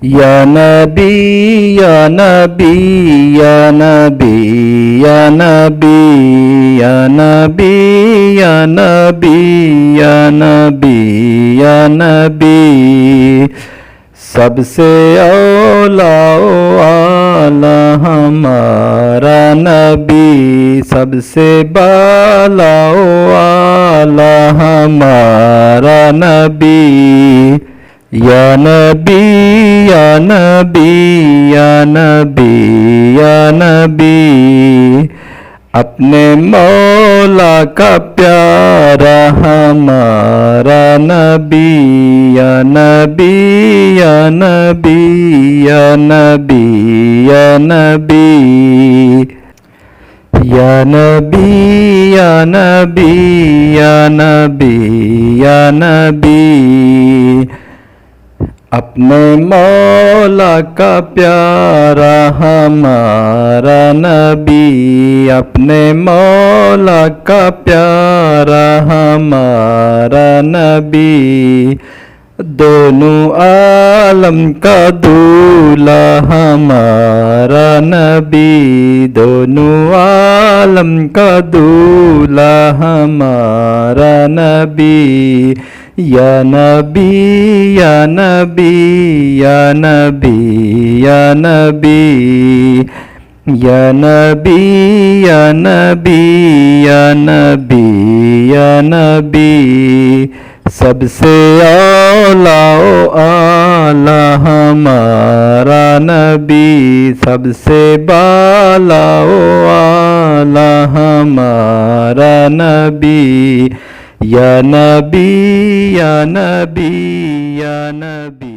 یا نبی یا نبی یا نبی یا نبی یا نبی یا نبی یا نبی یا نبی سب سے اولا و اعلی ہمارا نبی، سب سے بالا و اعلی ہمارا نبی، یا نبی یا نبی یا نبی یا نبی اپنے مولا کا پیارا ہمارا نبی، یا نبی یا نبی یا نبی یا نبی یا نبی یا نبی یا نبی یا نبی اپنے مولا کا پیارا ہمارا نبی، اپنے مولا کا پیارا ہمارا نبی، دونوں عالم کا دولہا ہمارا نبی، دونوں عالم کا دولہا ہمارا نبی، یا نبی یا نبی یا نبی یا نبی یا نبی یا نبی یا نبی یا نبی سب سے اولا و اعلی ہمارا نبی، سب سے بالا و اعلی ہمارا نبی، یا نبی یا نبی یا نبی